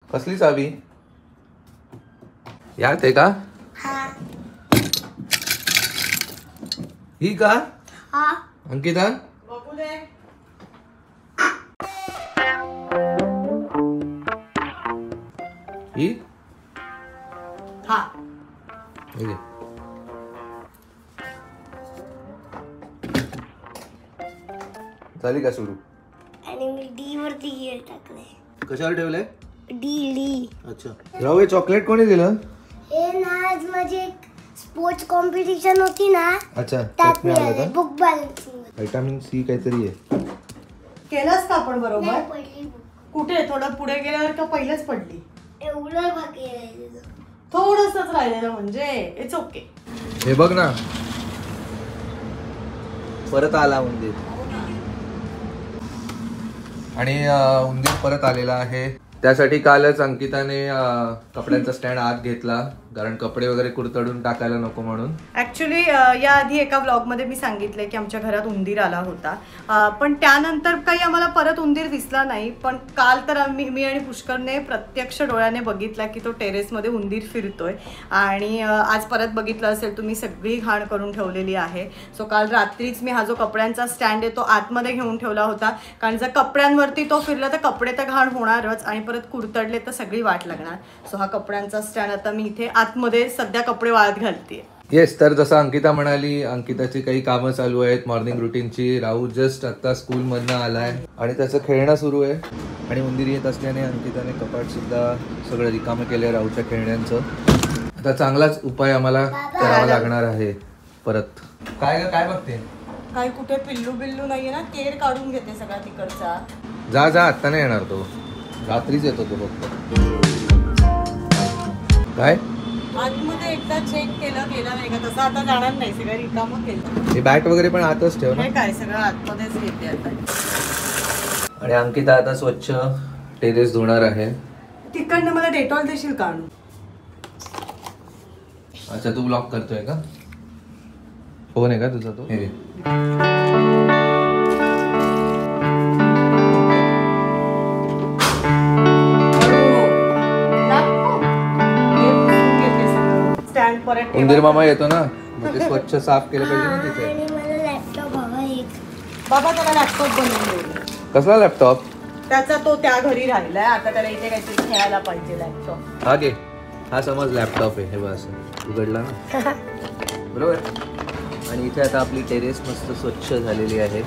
कसली चावी यात आहे का? ही का? अंकिता बघू दे. ही हा झाली का सुरू? आणि मी डी वरती गिअर टाकले. कशावर ठेवलंय? डी. अच्छा राहू, हे चॉकलेट कोणी दिलं? हे ना आज माझी एक स्पोर्ट्स कॉम्पिटिशन होती ना. अच्छा त्यात मिळाले बुक बॅलन्सिंग. व्हिटॅमिन सी काहीतरी आहे. केलंस का आपण बरोबर? नाही पडली book. कुठे थोडं पुढे गेल्यावर का पहिलेच पडली? एवढं बाकी राहिलेलं. थोडंसंच राहिलेलं म्हणजे इट्स ओके. हे बघ ना, परत आला उंदीर. आणि उंदीर परत आलेला आहे. त्यासाठी कालच अंकिताने कपड्यांचा स्टँड आत घेतला, कारण कपडे वगैरे कुरतडून टाकायला नको म्हणून. ऍक्च्युली या आधी एका व्लॉगमध्ये मी सांगितलंय की आमच्या घरात उंदीर आला होता, पण त्यानंतर काही आम्हाला परत उंदीर दिसला नाही. पण काल तर मी आणि पुष्करने प्रत्यक्ष डोळ्याने बघितला की तो टेरेसमध्ये उंदीर फिरतोय. आणि आज परत बघितलं असेल तुम्ही, सगळी घाण करून ठेवलेली आहे. सो काल रात्रीच मी हा जो कपड्यांचा स्टँड आहे तो आतमध्ये घेऊन ठेवला होता, कारण जर कपड्यांवरती तो फिरला तर कपडे तर घाण होणारच आणि परत कुरतडले तर सगळी वाट लागणार. सो हा कपड्यांचा स्टँड आता मी इथे आतमध्ये सध्या कपडे वाळत घालते. येस, तर जसं अंकिता म्हणाली, अंकिताची काही कामं चालू आहेत मॉर्निंग रुटीनची. राहू जस्ट आता स्कूल मधनं आलाय आणि त्याचं खेळणं सुरू आहे. आणि उंदीर येत असल्याने अंकिताने कपाट सुद्धा सगळं रिकामं केलंय राहूच्या खेळण्यांचं. आता चांगलाच उपाय आम्हाला करावा लागणार आहे परत. काय बघते? काय कुठे पिल्लू बिल्लू नाहीये ना, केर काढून घेते सगळा तिकडचा. जा आत्ता नाही येणार तो, रात्रीच येतो तो फक्त. काय आतमध्ये एकदा चेक केलं गेला नाही का, तसं आता जाणार नाही. सगळं रिकामं केलं. हे बॅट वगैरे पण आतच ठेव ना. काय सगळं आतमध्येच घेते आता. आणि अंकिता आता स्वच्छ टेरेस धुणार आहे. तिकडनं मला डेटॉल देशील काढून? अच्छा तू ब्लॉक करतोय का? फोन आहे का तुझा तो? हे उंदीर मामा येतो ना, मग ते स्वच्छ साफ केलं पाहिजे ना तिथे. आणि मला लॅपटॉप हवा एक. बाबा त्याला लॅपटॉप बनवून दे. कसला लॅपटॉप? त्याचा तो त्या घरी राहिलाय, आता त्याला इथे काहीतरी खेळायला पाहिजे लॅपटॉप. हा घे, हा समज लॅपटॉप आहे. हे बघ असं उघडला ना, बरोबर. आणि इथे आता आपली टेरेस मस्त स्वच्छ झालेली आहे.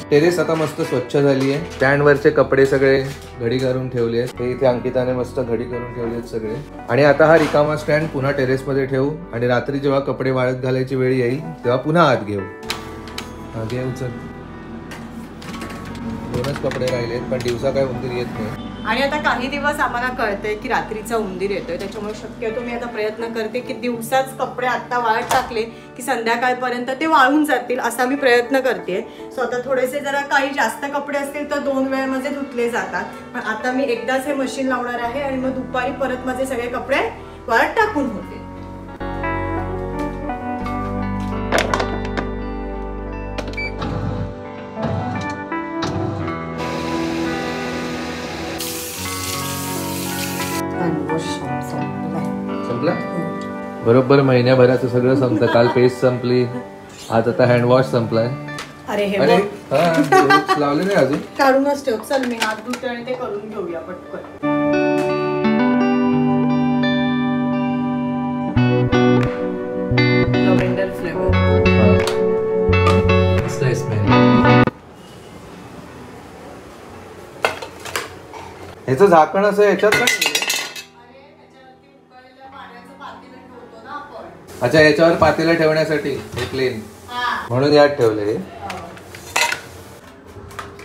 टेरेस आता मस्त स्वच्छ झाली आहे. स्टँडवरचे कपडे सगळे घडी करून ठेवले आहेत. हे इथे अंकिताने मस्त घडी करून ठेवले आहेत सगळे. आणि आता हा रिकामा स्टँड पुन्हा टेरेसमध्ये ठेवू आणि रात्री जेव्हा कपडे वाळत घालायची वेळ येईल तेव्हा पुन्हा आत घेऊ. हा घे, उचल. 2च कपडे राहिलेत, पण दिवसा काय उंदीर येत नाही. आणि आता काही दिवस आम्हाला कळतंय की रात्रीचा उंदीर येतोय, त्याच्यामुळे शक्यतो मी आता प्रयत्न करते की दिवसाच कपडे आता वाळत टाकले की संध्याकाळपर्यंत ते वाळून जातील, असा मी प्रयत्न करते. सो आता थोडेसे जरा काही जास्त कपडे असतील तर 2 वेळामध्ये धुतले जातात. पण आता मी एकदाच हे मशीन लावणार आहे आणि मग दुपारी परत माझे सगळे कपडे वाळत टाकून होते. संपला? बरोबर महिन्याभराचं सगळं संपतं. काल पेस्ट संपली, आज आता हँडवॉश संपलाय. अरे हे लावले नाही अजून, काढूनच ठेव. चल मी हात धुते आणि ते करून घेऊया पटकन. Lavender flavour. ह्याचं झाकण असं याच्यात का? अच्छा, याच्यावर पातेलं ठेवण्यासाठी हे प्लेन, म्हणून यात ठेवले.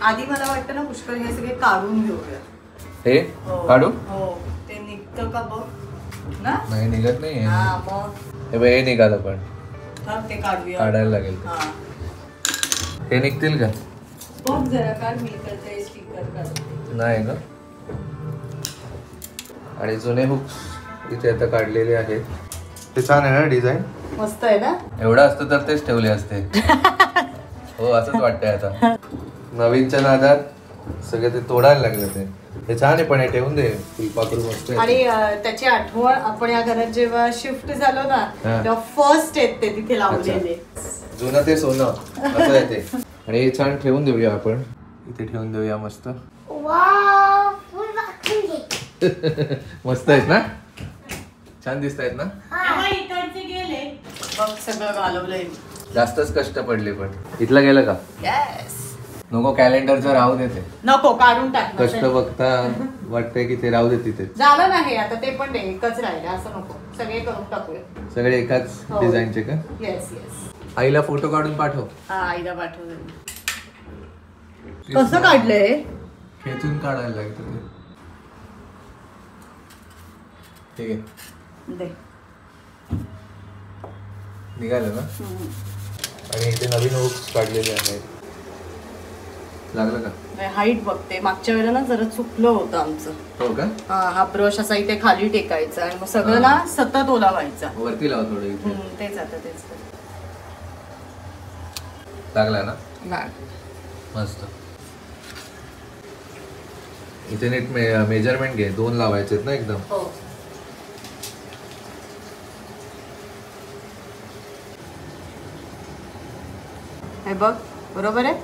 आधी मला वाटतं ना पुष्कळ हे सगळे काढून घेऊया. हे काढू? हो, ते निघतं का बघ ना? नाही निघत नाही. मग हे निघालं, पण ते काढूया, काढायला लागेल. हे निघतील का बघ जरा. काढ, मी करते स्टिकर काढ. नाही ना. आणि जुने हुक्स इथे आता काढलेले आहेत. ते छान आहे ना डिझाईन? मस्त आहे ना. एवढं असतं तर तेच ठेवले असते. हो, असंच वाटतंय आता. नवीनच्या नादात सगळे ते तोडायला लागले ते. हे छान आहे पण हे ठेवून दे फुलपाखरू मस्त आहे. आणि त्याची आठवण आपण या घरात जेव्हा शिफ्ट झालो ना तेव्हा फर्स्ट आहेत ते तिथे लावलेले. जुनं ते सोनं असं आहे ते. आणि हे छान ठेवून देऊया आपण इथे ठेवून देऊया मस्त. वाव फुल वाकून घे. मस्त आहेत ना छान दिसत आहेत ना. इकडचे गेले बघ सगळं घालवलंय. जास्तच कष्ट पडले पण इथला गेलं का. येस नको कॅलेंडरचं राहू देते नको काढून टाक. कष्ट बघता वाटतंय की ते राहू दे तिथे. झालं नाही आता ते पण नाही एकच राहिले असं नको सगळे करून टाकूया. सगळे एकाच डिझाईनचे का. Yes yes. आईला फोटो काढून पाठव. हा आईला पाठवलं. कसं काढलंय. खेचून काढायला लागतं ते. ठीक आहे दे. निघालं ना. आणि इथे नवीन हुक्स काढलेले आहेत. लागलं का. हाईट बघते मागच्या वेळेला ना जरा चुकलं होतं आमचं. हो का. हा ब्रश असा इथे खाली टेकायचा आणि मग सगळं ना सतत ओलावायचा. वरती लाव थोडं इथे. तेच आता तेच लागला ना. मस्त. इथे नीट मेजरमेंट घे. 2 लावायचे ना एकदम. हो. हे बघ बरोबर आहे.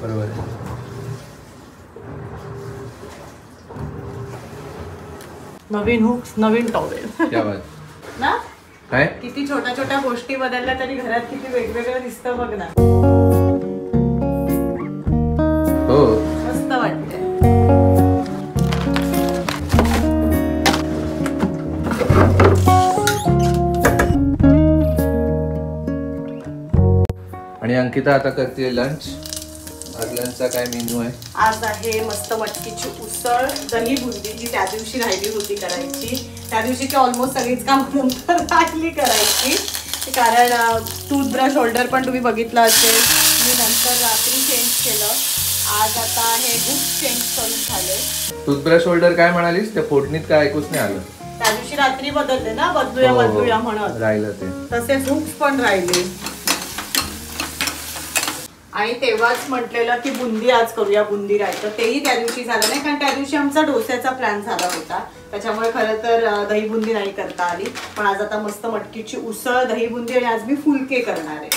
बरोबर आहे. नवीन हुक्स नवीन टॉवेल. क्या बात. ना काय किती छोट्या छोट्या गोष्टी बदलल्या तरी घरात किती वेगवेगळं दिसतं बघ ना. हो मस्त वाटतंय. आणि अंकिता आता करते लंच. आज लंचचा काय मेन्यू आहे. आज आहे मस्त मटकीची उसळ दही बुंदी जी त्या दिवशी राहिली होती करायची. त्या दिवशीची ऑलमोस्ट सगळीच कामं नंतर राहिली करायची कारण टूथब्रश होल्डर पण तुम्ही बघितलं असेल मी नंतर रात्री चेंज केलं. आज आता हे बुक चेंज करून झाले. टूथब्रश होल्डर काय म्हणालीस त्या फोडणीत काय ऐकूच नाही आलं. त्या दिवशी रात्री बदलले ना बदलूया म्हणत राहिलं ते. तसेच हुक्स पण राहिले. आणि तेव्हाच म्हटलेलं की बुंदी आज करूया बुंदी राहायचं तेही त्या दिवशी झालं नाही कारण त्या दिवशी आमचा डोस्याचा प्लॅन झाला होता त्याच्यामुळे खरं तर दही बुंदी नाही करता आली. पण आज आता मस्त मटकीची उसळ दही बुंदी आणि आज मी फुलके करणार आहे.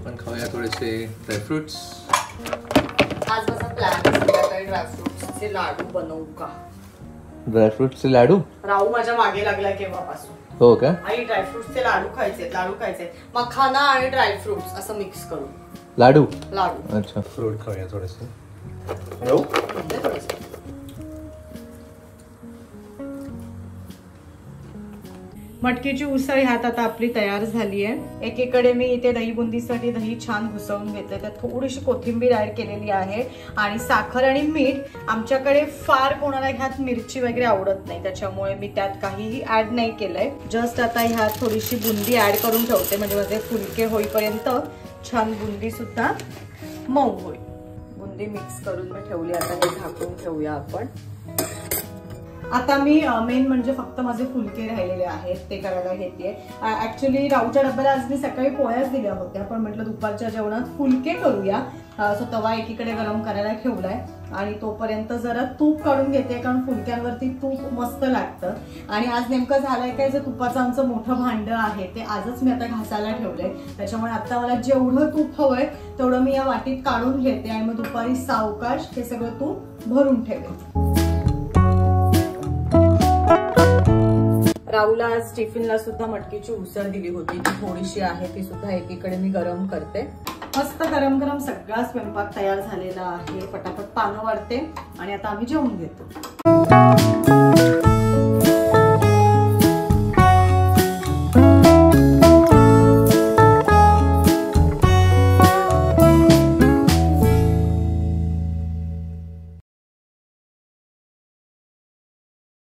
पण खाऊया थोडेसे ड्रायफ्रुट्स. आज माझा प्लॅन संध्याकाळी ड्रायफ्रुट्सचे लाडू बनवू का. ड्रायफ्रुट्सचे लाडू. राहू माझ्या मागे लागलाय केव्हापासून. हो का. आई ड्रायफ्रुट्सचे लाडू खायचे मखाना आणि ड्रायफ्रुट्स असं मिक्स करू. लाडू. अच्छा फ्रूट खाऊया थोडेसे. मटकीची उसळ ह्यात आता आपली तयार झाली आहे. एकीकडे मी इथे दही बुंदीसाठी दही छान घुसवून घेतले त्यात थोडीशी कोथिंबीर ऍड केलेली आहे आणि साखर आणि मीठ. आमच्याकडे फार कोणाला ह्यात मिरची वगैरे आवडत नाही त्याच्यामुळे मी त्यात काहीही ऍड नाही केलंय. जस्ट आता ह्यात थोडीशी बुंदी ऍड करून ठेवते म्हणजे माझे फुलके होईपर्यंत छान बुंदी सुद्धा मऊ होईल. बुंदी मिक्स करून मी ठेवली. आता हे झाकून ठेवूया आपण. आता मी मेन म्हणजे फक्त माझे फुलके राहिलेले आहेत ते करायला घेते. ऍक्च्युली राऊच्या डब्याला आज मी सकाळी पोळ्याच दिल्या होत्या पण म्हटलं दुपारच्या जेवणात फुलके करूया. सो तवा एकीकडे गरम करायला ठेवलाय आणि तोपर्यंत जरा तूप काढून घेते कारण फुलक्यांवरती तूप मस्त लागतं. आणि आज नेमकं झालंय काय जे तुपाचं आमचं मोठं भांड आहे ते आजच मी आता घासायला ठेवलंय त्याच्यामुळे आता मला जेवढं तूप हवंय तेवढं मी या वाटीत काढून घेते आणि मग दुपारी सावकाश हे सगळं तूप भरून ठेवेल. राहुलला आज टिफिनला सुद्धा मटकीची उसळ दिली होती ती थोडीशी आहे ती सुद्धा एकीकडे मी गरम करते. मस्त गरम गरम सगळा स्वयंपाक तयार झालेला आहे. पटापट पानं वाढते आणि आता आम्ही जेवून घेतो.